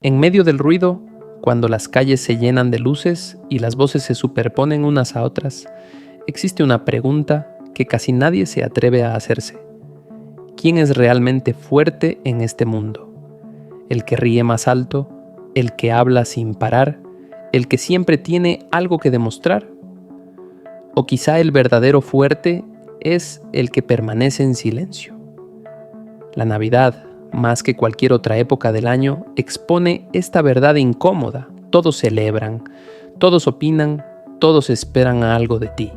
En medio del ruido, cuando las calles se llenan de luces y las voces se superponen unas a otras, existe una pregunta que casi nadie se atreve a hacerse. ¿Quién es realmente fuerte en este mundo? ¿El que ríe más alto? ¿El que habla sin parar? ¿El que siempre tiene algo que demostrar? ¿O quizá el verdadero fuerte es el que permanece en silencio? La Navidad, más que cualquier otra época del año, expone esta verdad incómoda. Todos celebran, todos opinan, todos esperan a algo de ti.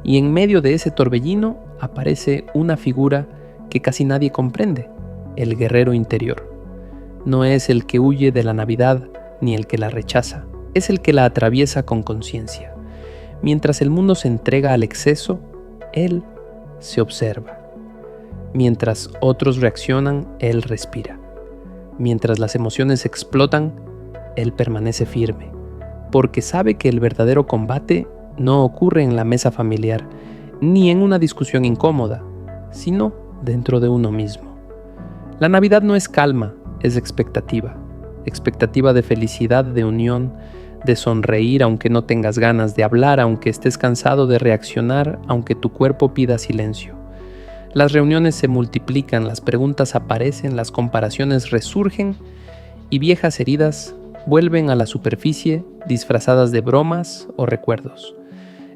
Y en medio de ese torbellino aparece una figura que casi nadie comprende, el guerrero interior. No es el que huye de la Navidad ni el que la rechaza, es el que la atraviesa con conciencia. Mientras el mundo se entrega al exceso, él se observa. Mientras otros reaccionan, él respira. Mientras las emociones explotan, él permanece firme, porque sabe que el verdadero combate no ocurre en la mesa familiar, ni en una discusión incómoda, sino dentro de uno mismo. La Navidad no es calma, es expectativa. Expectativa de felicidad, de unión, de sonreír aunque no tengas ganas, de hablar aunque estés cansado, de reaccionar aunque tu cuerpo pida silencio. Las reuniones se multiplican, las preguntas aparecen, las comparaciones resurgen y viejas heridas vuelven a la superficie disfrazadas de bromas o recuerdos.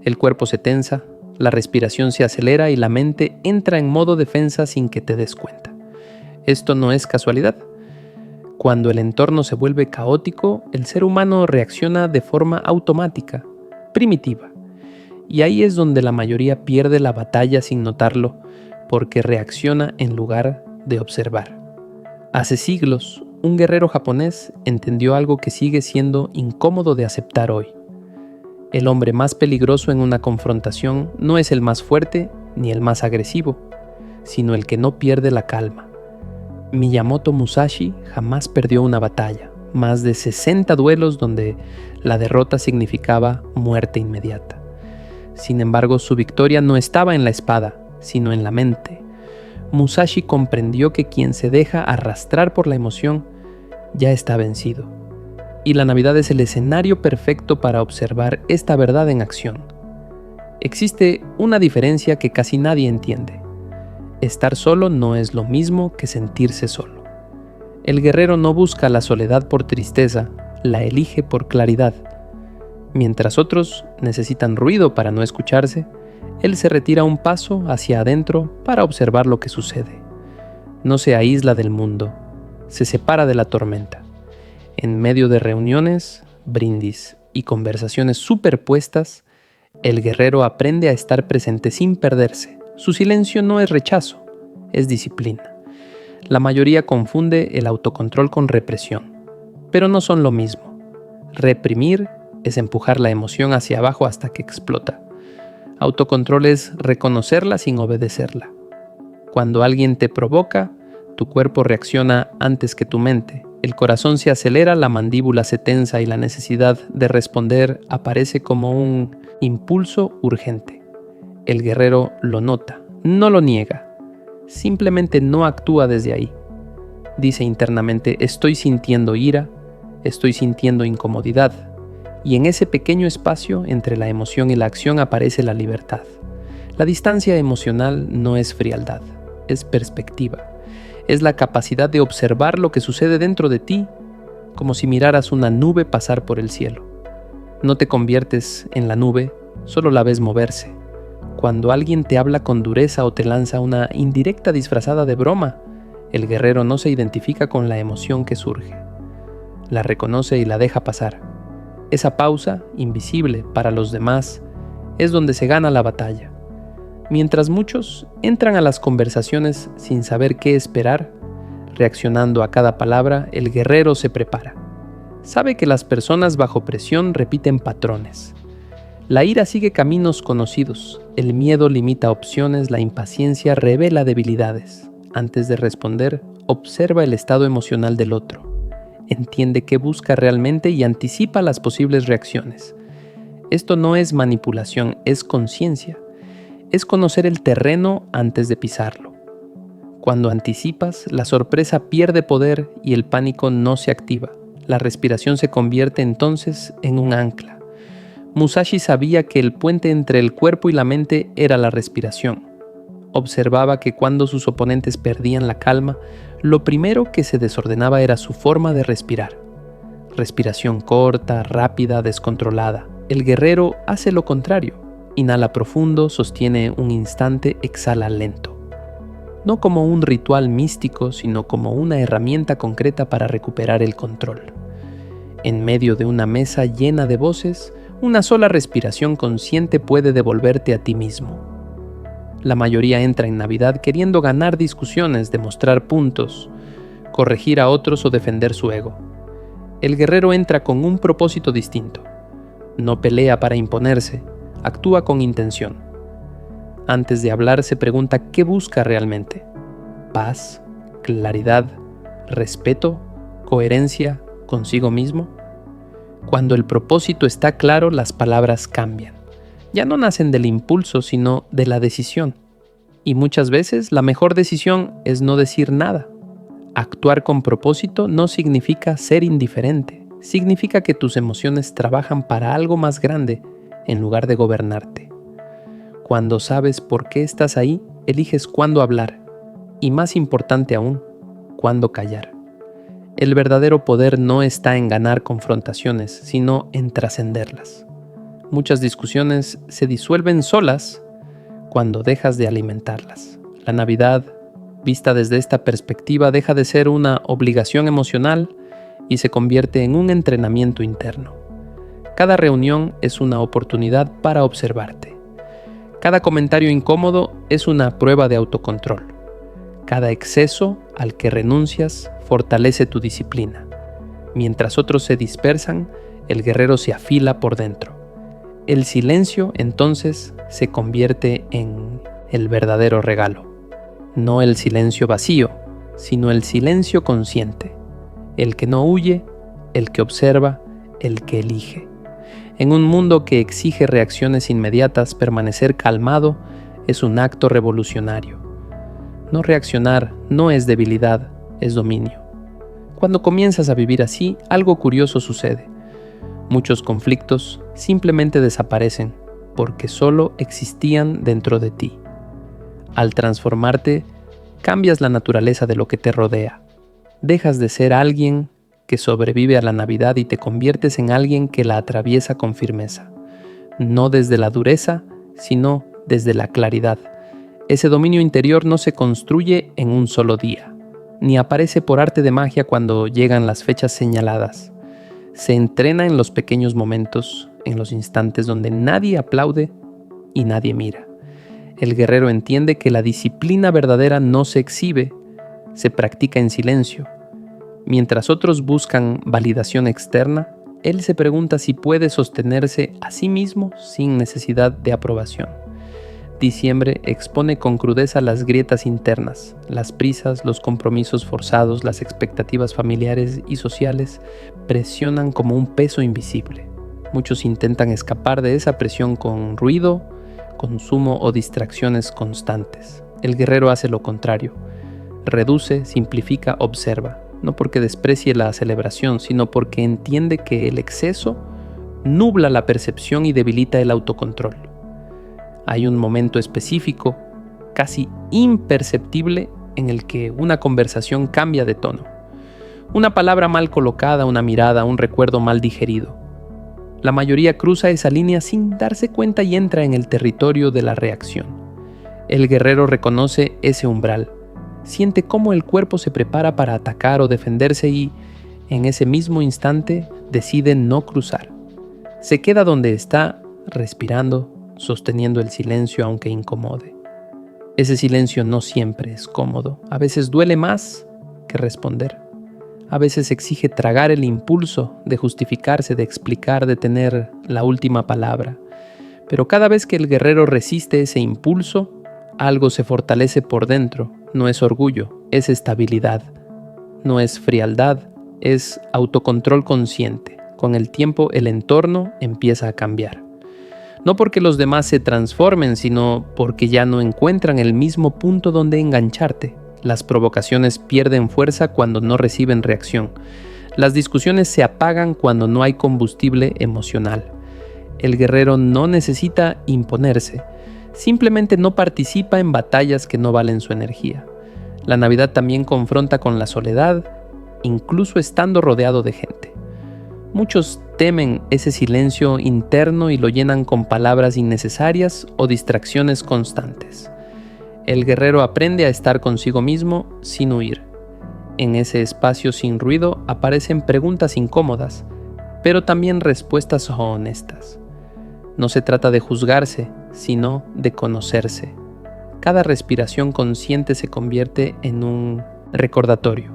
El cuerpo se tensa, la respiración se acelera y la mente entra en modo defensa sin que te des cuenta. Esto no es casualidad. Cuando el entorno se vuelve caótico, el ser humano reacciona de forma automática, primitiva. Y ahí es donde la mayoría pierde la batalla sin notarlo, porque reacciona en lugar de observar. Hace siglos, un guerrero japonés entendió algo que sigue siendo incómodo de aceptar hoy. El hombre más peligroso en una confrontación no es el más fuerte ni el más agresivo, sino el que no pierde la calma. Miyamoto Musashi jamás perdió una batalla, más de 60 duelos donde la derrota significaba muerte inmediata. Sin embargo, su victoria no estaba en la espada, sino en la mente. Musashi comprendió que quien se deja arrastrar por la emoción ya está vencido. Y la Navidad es el escenario perfecto para observar esta verdad en acción. Existe una diferencia que casi nadie entiende. Estar solo no es lo mismo que sentirse solo. El guerrero no busca la soledad por tristeza, la elige por claridad. Mientras otros necesitan ruido para no escucharse, él se retira un paso hacia adentro para observar lo que sucede. No se aísla del mundo, se separa de la tormenta. En medio de reuniones, brindis y conversaciones superpuestas, el guerrero aprende a estar presente sin perderse. Su silencio no es rechazo, es disciplina. La mayoría confunde el autocontrol con represión, pero no son lo mismo. Reprimir es empujar la emoción hacia abajo hasta que explota. Autocontrol es reconocerla sin obedecerla. Cuando alguien te provoca, tu cuerpo reacciona antes que tu mente. El corazón se acelera, la mandíbula se tensa y la necesidad de responder aparece como un impulso urgente. El guerrero lo nota, no lo niega, simplemente no actúa desde ahí. Dice internamente: estoy sintiendo ira, estoy sintiendo incomodidad. Y en ese pequeño espacio entre la emoción y la acción aparece la libertad. La distancia emocional no es frialdad, es perspectiva. Es la capacidad de observar lo que sucede dentro de ti, como si miraras una nube pasar por el cielo. No te conviertes en la nube, solo la ves moverse. Cuando alguien te habla con dureza o te lanza una indirecta disfrazada de broma, el guerrero no se identifica con la emoción que surge. La reconoce y la deja pasar. Esa pausa, invisible para los demás, es donde se gana la batalla. Mientras muchos entran a las conversaciones sin saber qué esperar, reaccionando a cada palabra, el guerrero se prepara. Sabe que las personas bajo presión repiten patrones. La ira sigue caminos conocidos, el miedo limita opciones, la impaciencia revela debilidades. Antes de responder, observa el estado emocional del otro. Entiende qué busca realmente y anticipa las posibles reacciones. Esto no es manipulación, es conciencia. Es conocer el terreno antes de pisarlo. Cuando anticipas, la sorpresa pierde poder y el pánico no se activa. La respiración se convierte entonces en un ancla. Musashi sabía que el puente entre el cuerpo y la mente era la respiración. Observaba que cuando sus oponentes perdían la calma, lo primero que se desordenaba era su forma de respirar. Respiración corta, rápida, descontrolada. El guerrero hace lo contrario. Inhala profundo, sostiene un instante, exhala lento. No como un ritual místico, sino como una herramienta concreta para recuperar el control. En medio de una mesa llena de voces, una sola respiración consciente puede devolverte a ti mismo. La mayoría entra en Navidad queriendo ganar discusiones, demostrar puntos, corregir a otros o defender su ego. El guerrero entra con un propósito distinto. No pelea para imponerse, actúa con intención. Antes de hablar se pregunta qué busca realmente. Paz, claridad, respeto, coherencia consigo mismo. Cuando el propósito está claro, las palabras cambian. Ya no nacen del impulso, sino de la decisión. Y muchas veces la mejor decisión es no decir nada. Actuar con propósito no significa ser indiferente. Significa que tus emociones trabajan para algo más grande en lugar de gobernarte. Cuando sabes por qué estás ahí, eliges cuándo hablar. Y más importante aún, cuándo callar. El verdadero poder no está en ganar confrontaciones, sino en trascenderlas. Muchas discusiones se disuelven solas cuando dejas de alimentarlas. La Navidad, vista desde esta perspectiva, deja de ser una obligación emocional y se convierte en un entrenamiento interno. Cada reunión es una oportunidad para observarte. Cada comentario incómodo es una prueba de autocontrol. Cada exceso al que renuncias fortalece tu disciplina. Mientras otros se dispersan, el guerrero se afila por dentro. El silencio, entonces, se convierte en el verdadero regalo. No el silencio vacío, sino el silencio consciente. El que no huye, el que observa, el que elige. En un mundo que exige reacciones inmediatas, permanecer calmado es un acto revolucionario. No reaccionar no es debilidad, es dominio. Cuando comienzas a vivir así, algo curioso sucede. Muchos conflictos simplemente desaparecen porque solo existían dentro de ti. Al transformarte, cambias la naturaleza de lo que te rodea. Dejas de ser alguien que sobrevive a la Navidad y te conviertes en alguien que la atraviesa con firmeza. No desde la dureza, sino desde la claridad. Ese dominio interior no se construye en un solo día, ni aparece por arte de magia cuando llegan las fechas señaladas. Se entrena en los pequeños momentos, en los instantes donde nadie aplaude y nadie mira. El guerrero entiende que la disciplina verdadera no se exhibe, se practica en silencio. Mientras otros buscan validación externa, él se pregunta si puede sostenerse a sí mismo sin necesidad de aprobación. Diciembre expone con crudeza las grietas internas, las prisas, los compromisos forzados, las expectativas familiares y sociales presionan como un peso invisible. Muchos intentan escapar de esa presión con ruido, consumo o distracciones constantes. El guerrero hace lo contrario. Reduce, simplifica, observa. No porque desprecie la celebración, sino porque entiende que el exceso nubla la percepción y debilita el autocontrol. Hay un momento específico, casi imperceptible, en el que una conversación cambia de tono. Una palabra mal colocada, una mirada, un recuerdo mal digerido. La mayoría cruza esa línea sin darse cuenta y entra en el territorio de la reacción. El guerrero reconoce ese umbral. Siente cómo el cuerpo se prepara para atacar o defenderse y, en ese mismo instante, decide no cruzar. Se queda donde está, respirando, sosteniendo el silencio aunque incomode. Ese silencio no siempre es cómodo. A veces duele más que responder. A veces exige tragar el impulso de justificarse, de explicar, de tener la última palabra. Pero cada vez que el guerrero resiste ese impulso, algo se fortalece por dentro. No es orgullo, es estabilidad. No es frialdad, es autocontrol consciente. Con el tiempo el entorno empieza a cambiar. No porque los demás se transformen, sino porque ya no encuentran el mismo punto donde engancharte. Las provocaciones pierden fuerza cuando no reciben reacción. Las discusiones se apagan cuando no hay combustible emocional. El guerrero no necesita imponerse, simplemente no participa en batallas que no valen su energía. La Navidad también confronta con la soledad, incluso estando rodeado de gente. Muchos temen ese silencio interno y lo llenan con palabras innecesarias o distracciones constantes. El guerrero aprende a estar consigo mismo sin huir. En ese espacio sin ruido aparecen preguntas incómodas, pero también respuestas honestas. No se trata de juzgarse, sino de conocerse. Cada respiración consciente se convierte en un recordatorio.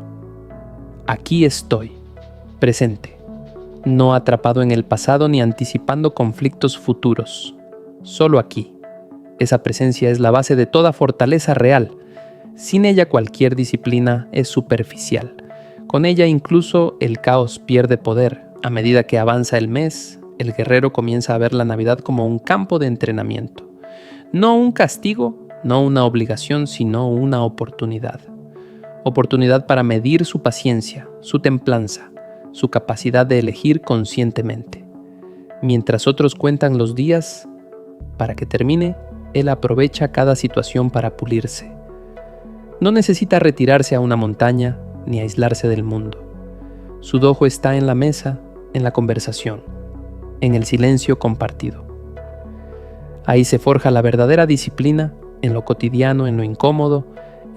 Aquí estoy, presente, no atrapado en el pasado ni anticipando conflictos futuros. Solo aquí. Esa presencia es la base de toda fortaleza real. Sin ella cualquier disciplina es superficial. Con ella incluso el caos pierde poder. A medida que avanza el mes, el guerrero comienza a ver la Navidad como un campo de entrenamiento. No un castigo, no una obligación, sino una oportunidad. Oportunidad para medir su paciencia, su templanza, su capacidad de elegir conscientemente. Mientras otros cuentan los días para que termine, él aprovecha cada situación para pulirse. No necesita retirarse a una montaña ni aislarse del mundo. Su dojo está en la mesa, en la conversación, en el silencio compartido. Ahí se forja la verdadera disciplina, en lo cotidiano, en lo incómodo,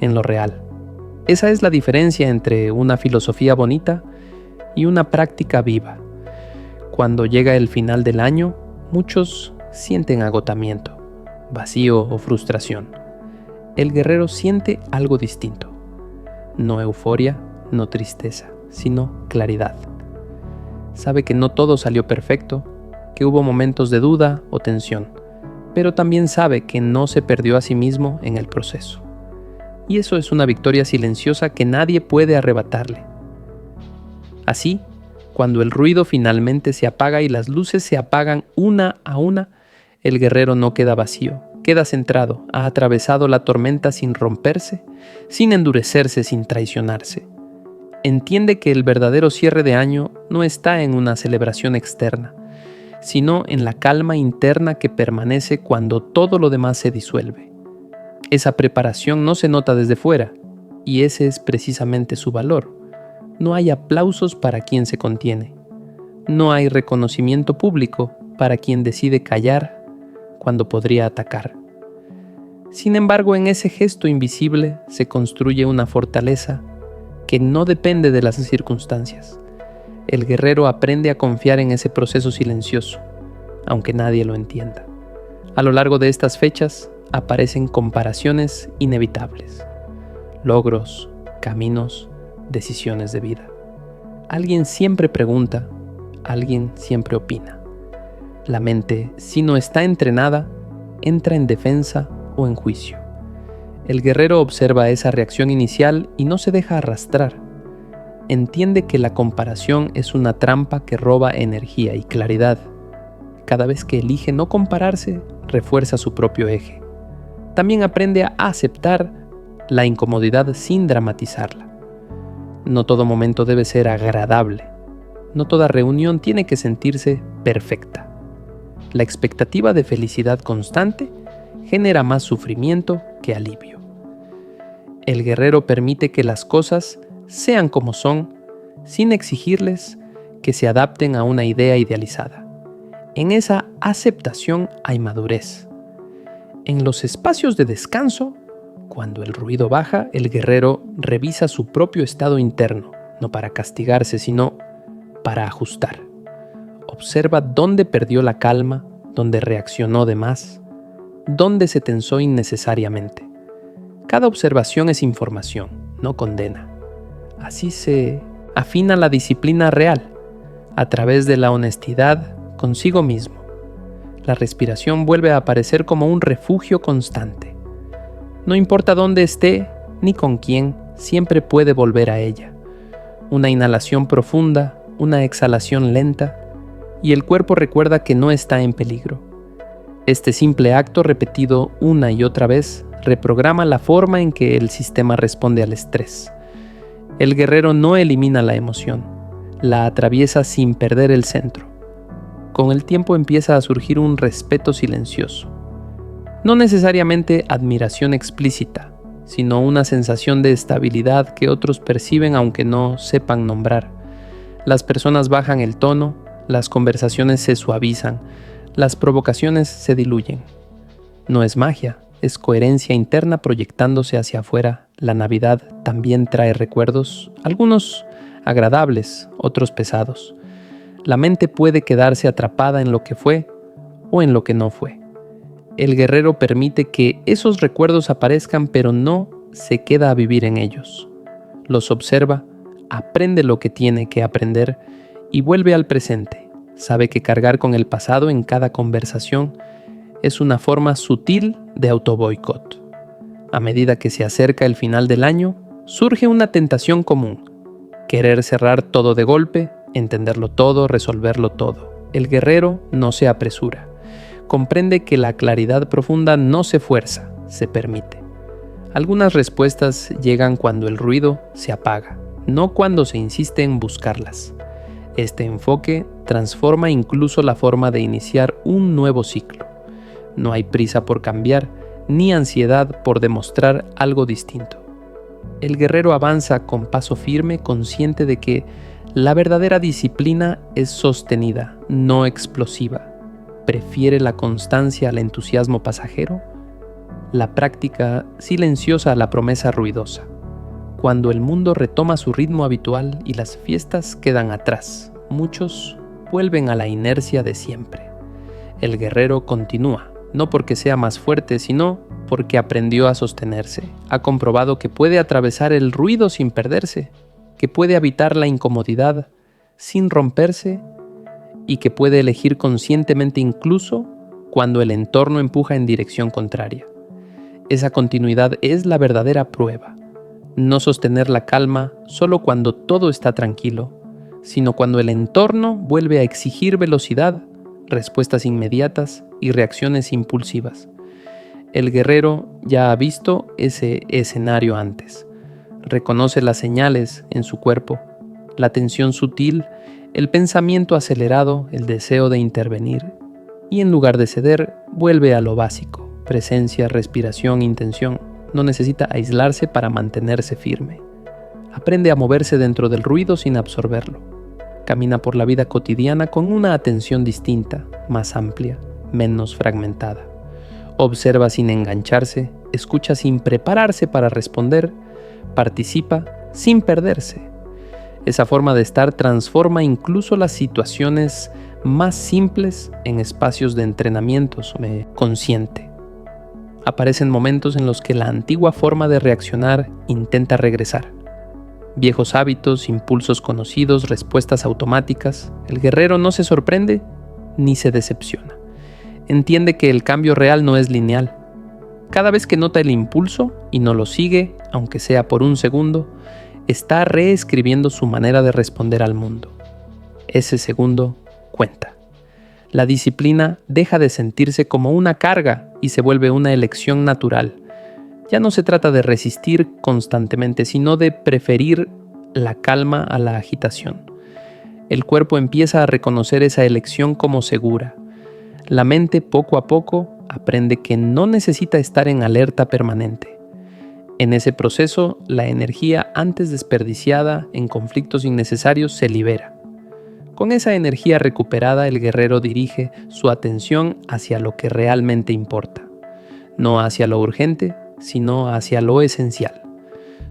en lo real. Esa es la diferencia entre una filosofía bonita y una práctica viva. Cuando llega el final del año, muchos sienten agotamiento, vacío o frustración. El guerrero siente algo distinto. No euforia, no tristeza, sino claridad. Sabe que no todo salió perfecto, que hubo momentos de duda o tensión, pero también sabe que no se perdió a sí mismo en el proceso. Y eso es una victoria silenciosa que nadie puede arrebatarle. Así, cuando el ruido finalmente se apaga y las luces se apagan una a una, el guerrero no queda vacío, queda centrado, ha atravesado la tormenta sin romperse, sin endurecerse, sin traicionarse. Entiende que el verdadero cierre de año no está en una celebración externa, sino en la calma interna que permanece cuando todo lo demás se disuelve. Esa preparación no se nota desde fuera, y ese es precisamente su valor. No hay aplausos para quien se contiene. No hay reconocimiento público para quien decide callar cuando podría atacar. Sin embargo, en ese gesto invisible se construye una fortaleza que no depende de las circunstancias. El guerrero aprende a confiar en ese proceso silencioso, aunque nadie lo entienda. A lo largo de estas fechas aparecen comparaciones inevitables, logros, caminos, decisiones de vida. Alguien siempre pregunta, alguien siempre opina. La mente, si no está entrenada, entra en defensa o en juicio. El guerrero observa esa reacción inicial y no se deja arrastrar. Entiende que la comparación es una trampa que roba energía y claridad. Cada vez que elige no compararse, refuerza su propio eje. También aprende a aceptar la incomodidad sin dramatizarla. No todo momento debe ser agradable. No toda reunión tiene que sentirse perfecta. La expectativa de felicidad constante genera más sufrimiento que alivio. El guerrero permite que las cosas sean como son, sin exigirles que se adapten a una idea idealizada. En esa aceptación hay madurez. En los espacios de descanso, cuando el ruido baja, el guerrero revisa su propio estado interno, no para castigarse, sino para ajustar. Observa dónde perdió la calma, dónde reaccionó de más, dónde se tensó innecesariamente. Cada observación es información, no condena. Así se afina la disciplina real, a través de la honestidad consigo mismo. La respiración vuelve a aparecer como un refugio constante. No importa dónde esté ni con quién, siempre puede volver a ella. Una inhalación profunda, una exhalación lenta, y el cuerpo recuerda que no está en peligro. Este simple acto repetido una y otra vez reprograma la forma en que el sistema responde al estrés. El guerrero no elimina la emoción, La atraviesa sin perder el centro. Con el tiempo empieza a surgir un respeto silencioso. No necesariamente admiración explícita, sino una sensación de estabilidad que otros perciben aunque no sepan nombrar. Las personas bajan el tono, las conversaciones se suavizan, las provocaciones se diluyen. No es magia, es coherencia interna proyectándose hacia afuera. La Navidad también trae recuerdos, algunos agradables, otros pesados. La mente puede quedarse atrapada en lo que fue o en lo que no fue. El guerrero permite que esos recuerdos aparezcan, pero no se queda a vivir en ellos. Los observa, aprende lo que tiene que aprender y vuelve al presente. Sabe que cargar con el pasado en cada conversación es una forma sutil de autoboicot. A medida que se acerca el final del año, surge una tentación común: querer cerrar todo de golpe, entenderlo todo, resolverlo todo. El guerrero no se apresura. Comprende que la claridad profunda no se fuerza, se permite. Algunas respuestas llegan cuando el ruido se apaga, no cuando se insiste en buscarlas. Este enfoque transforma incluso la forma de iniciar un nuevo ciclo. No hay prisa por cambiar, ni ansiedad por demostrar algo distinto. El guerrero avanza con paso firme, consciente de que la verdadera disciplina es sostenida, no explosiva. ¿Prefiere la constancia al entusiasmo pasajero? La práctica silenciosa a la promesa ruidosa. Cuando el mundo retoma su ritmo habitual y las fiestas quedan atrás, muchos vuelven a la inercia de siempre. El guerrero continúa, no porque sea más fuerte, sino porque aprendió a sostenerse. Ha comprobado que puede atravesar el ruido sin perderse, que puede habitar la incomodidad sin romperse y que puede elegir conscientemente incluso cuando el entorno empuja en dirección contraria. Esa continuidad es la verdadera prueba. No sostener la calma solo cuando todo está tranquilo, sino cuando el entorno vuelve a exigir velocidad, respuestas inmediatas y reacciones impulsivas. El guerrero ya ha visto ese escenario antes. Reconoce las señales en su cuerpo, la tensión sutil, el pensamiento acelerado, el deseo de intervenir, y en lugar de ceder, vuelve a lo básico: presencia, respiración, intención. No necesita aislarse para mantenerse firme. Aprende a moverse dentro del ruido sin absorberlo. Camina por la vida cotidiana con una atención distinta, más amplia, menos fragmentada. Observa sin engancharse, escucha sin prepararse para responder, participa sin perderse. Esa forma de estar transforma incluso las situaciones más simples en espacios de entrenamiento consciente. Aparecen momentos en los que la antigua forma de reaccionar intenta regresar. Viejos hábitos, impulsos conocidos, respuestas automáticas. El guerrero no se sorprende ni se decepciona. Entiende que el cambio real no es lineal. Cada vez que nota el impulso y no lo sigue, aunque sea por un segundo, está reescribiendo su manera de responder al mundo. Ese segundo cuenta. La disciplina deja de sentirse como una carga y se vuelve una elección natural. Ya no se trata de resistir constantemente, sino de preferir la calma a la agitación. El cuerpo empieza a reconocer esa elección como segura. La mente poco a poco aprende que no necesita estar en alerta permanente. En ese proceso, la energía antes desperdiciada en conflictos innecesarios se libera. Con esa energía recuperada, el guerrero dirige su atención hacia lo que realmente importa. No hacia lo urgente, sino hacia lo esencial.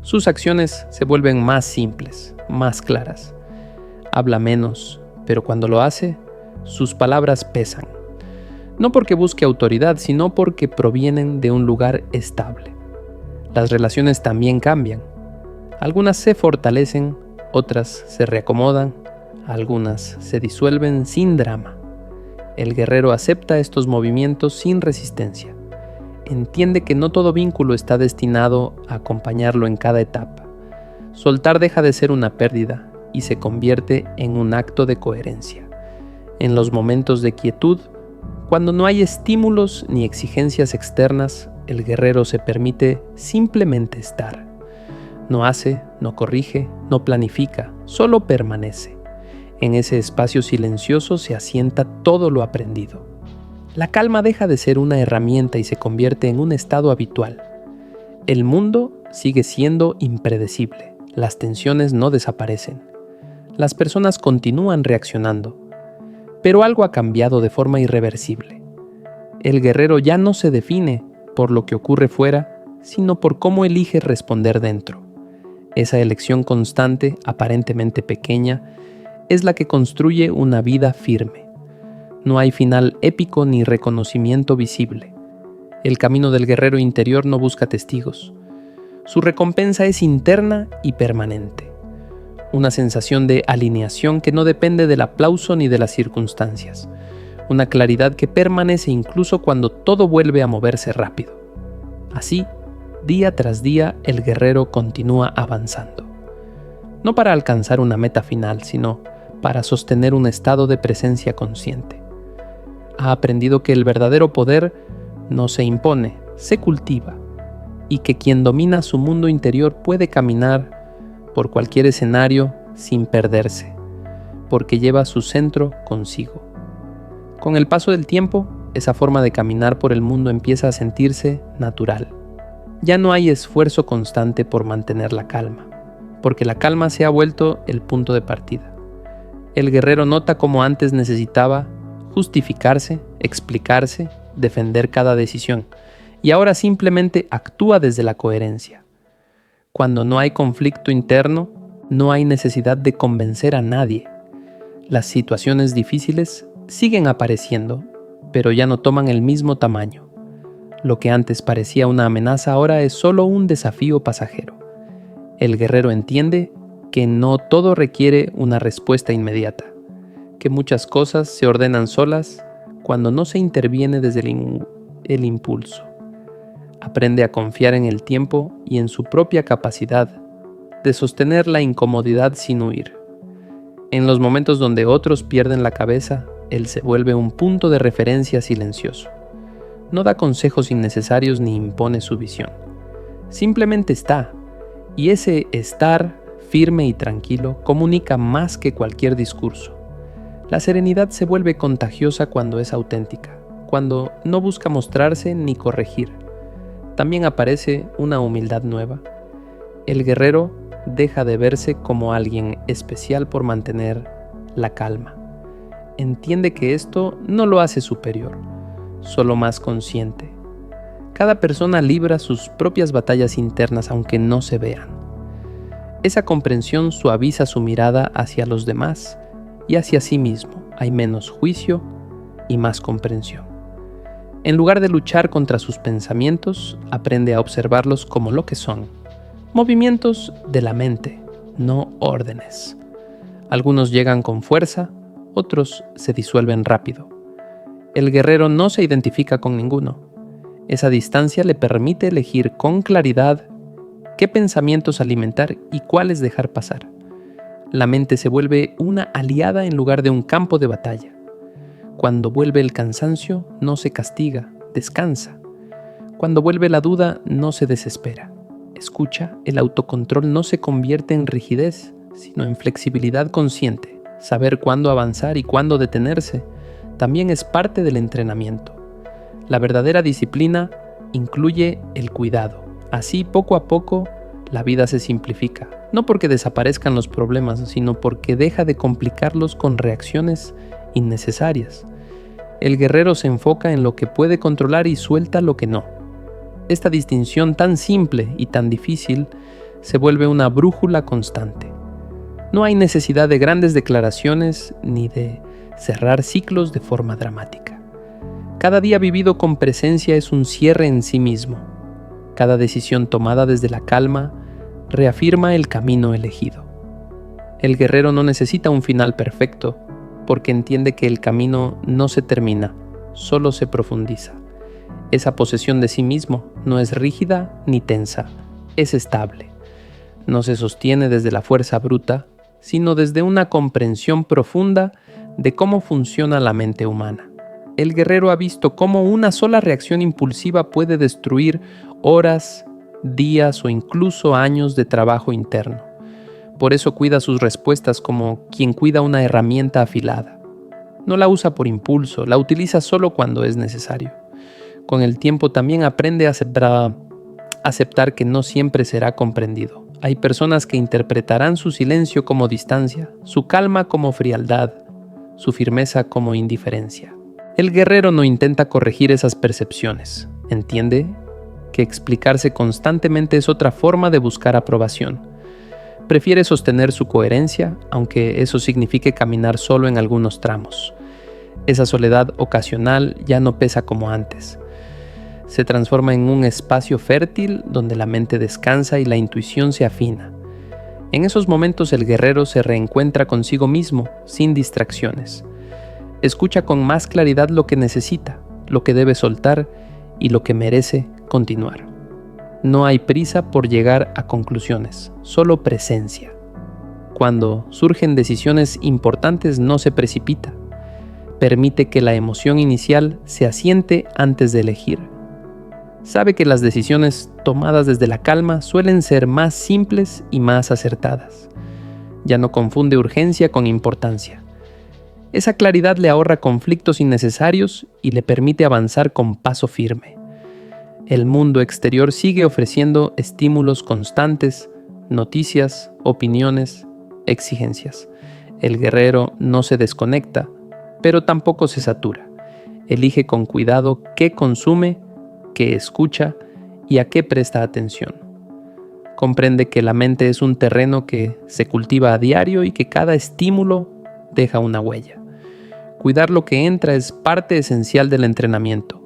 Sus acciones se vuelven más simples, más claras. Habla menos, pero cuando lo hace, sus palabras pesan. No porque busque autoridad, sino porque provienen de un lugar estable. Las relaciones también cambian. Algunas se fortalecen, otras se reacomodan, algunas se disuelven sin drama. El guerrero acepta estos movimientos sin resistencia. Entiende que no todo vínculo está destinado a acompañarlo en cada etapa. Soltar deja de ser una pérdida y se convierte en un acto de coherencia. En los momentos de quietud, cuando no hay estímulos ni exigencias externas, el guerrero se permite simplemente estar. No hace, no corrige, no planifica, solo permanece. En ese espacio silencioso se asienta todo lo aprendido. La calma deja de ser una herramienta y se convierte en un estado habitual. El mundo sigue siendo impredecible, las tensiones no desaparecen, las personas continúan reaccionando, pero algo ha cambiado de forma irreversible. El guerrero ya no se define por lo que ocurre fuera, sino por cómo elige responder dentro. Esa elección constante, aparentemente pequeña, es la que construye una vida firme. No hay final épico ni reconocimiento visible. El camino del guerrero interior no busca testigos. Su recompensa es interna y permanente. Una sensación de alineación que no depende del aplauso ni de las circunstancias. Una claridad que permanece incluso cuando todo vuelve a moverse rápido. Así, día tras día, el guerrero continúa avanzando. No para alcanzar una meta final, sino para sostener un estado de presencia consciente. Ha aprendido que el verdadero poder no se impone, se cultiva, y que quien domina su mundo interior puede caminar por cualquier escenario sin perderse, porque lleva su centro consigo. Con el paso del tiempo, esa forma de caminar por el mundo empieza a sentirse natural. Ya no hay esfuerzo constante por mantener la calma, porque la calma se ha vuelto el punto de partida. El guerrero nota cómo antes necesitaba justificarse, explicarse, defender cada decisión, y ahora simplemente actúa desde la coherencia. Cuando no hay conflicto interno, no hay necesidad de convencer a nadie. Las situaciones difíciles siguen apareciendo, pero ya no toman el mismo tamaño. Lo que antes parecía una amenaza ahora es solo un desafío pasajero. El guerrero entiende que no todo requiere una respuesta inmediata, que muchas cosas se ordenan solas cuando no se interviene desde el impulso. Aprende a confiar en el tiempo y en su propia capacidad de sostener la incomodidad sin huir. En los momentos donde otros pierden la cabeza, él se vuelve un punto de referencia silencioso. No da consejos innecesarios ni impone su visión. Simplemente está, y ese estar firme y tranquilo comunica más que cualquier discurso. La serenidad se vuelve contagiosa cuando es auténtica, cuando no busca mostrarse ni corregir. También aparece una humildad nueva. El guerrero deja de verse como alguien especial por mantener la calma. Entiende que esto no lo hace superior, solo más consciente. Cada persona libra sus propias batallas internas aunque no se vean. Esa comprensión suaviza su mirada hacia los demás y hacia sí mismo. Hay menos juicio y más comprensión. En lugar de luchar contra sus pensamientos, aprende a observarlos como lo que son, movimientos de la mente, no órdenes. Algunos llegan con fuerza, otros se disuelven rápido. El guerrero no se identifica con ninguno. Esa distancia le permite elegir con claridad qué pensamientos alimentar y cuáles dejar pasar. La mente se vuelve una aliada en lugar de un campo de batalla. Cuando vuelve el cansancio, no se castiga, descansa. Cuando vuelve la duda, no se desespera. Escucha, el autocontrol no se convierte en rigidez, sino en flexibilidad consciente. Saber cuándo avanzar y cuándo detenerse también es parte del entrenamiento. La verdadera disciplina incluye el cuidado. Así, poco a poco, la vida se simplifica. No porque desaparezcan los problemas, sino porque deja de complicarlos con reacciones innecesarias. El guerrero se enfoca en lo que puede controlar y suelta lo que no. Esta distinción tan simple y tan difícil se vuelve una brújula constante. No hay necesidad de grandes declaraciones ni de cerrar ciclos de forma dramática. Cada día vivido con presencia es un cierre en sí mismo. Cada decisión tomada desde la calma reafirma el camino elegido. El guerrero no necesita un final perfecto, porque entiende que el camino no se termina, solo se profundiza. Esa posesión de sí mismo no es rígida ni tensa, es estable. No se sostiene desde la fuerza bruta, sino desde una comprensión profunda de cómo funciona la mente humana. El guerrero ha visto cómo una sola reacción impulsiva puede destruir horas, días o incluso años de trabajo interno. Por eso cuida sus respuestas como quien cuida una herramienta afilada. No la usa por impulso, la utiliza solo cuando es necesario. Con el tiempo también aprende a aceptar que no siempre será comprendido. Hay personas que interpretarán su silencio como distancia, su calma como frialdad, su firmeza como indiferencia. El guerrero no intenta corregir esas percepciones. Entiende que explicarse constantemente es otra forma de buscar aprobación. Prefiere sostener su coherencia, aunque eso signifique caminar solo en algunos tramos. Esa soledad ocasional ya no pesa como antes. Se transforma en un espacio fértil donde la mente descansa y la intuición se afina. En esos momentos el guerrero se reencuentra consigo mismo, sin distracciones. Escucha con más claridad lo que necesita, lo que debe soltar y lo que merece continuar. No hay prisa por llegar a conclusiones, solo presencia. Cuando surgen decisiones importantes no se precipita. Permite que la emoción inicial se asiente antes de elegir. Sabe que las decisiones tomadas desde la calma suelen ser más simples y más acertadas. Ya no confunde urgencia con importancia. Esa claridad le ahorra conflictos innecesarios y le permite avanzar con paso firme. El mundo exterior sigue ofreciendo estímulos constantes, noticias, opiniones, exigencias. El guerrero no se desconecta, pero tampoco se satura. Elige con cuidado qué consume, qué escucha y a qué presta atención. Comprende que la mente es un terreno que se cultiva a diario y que cada estímulo deja una huella. Cuidar lo que entra es parte esencial del entrenamiento.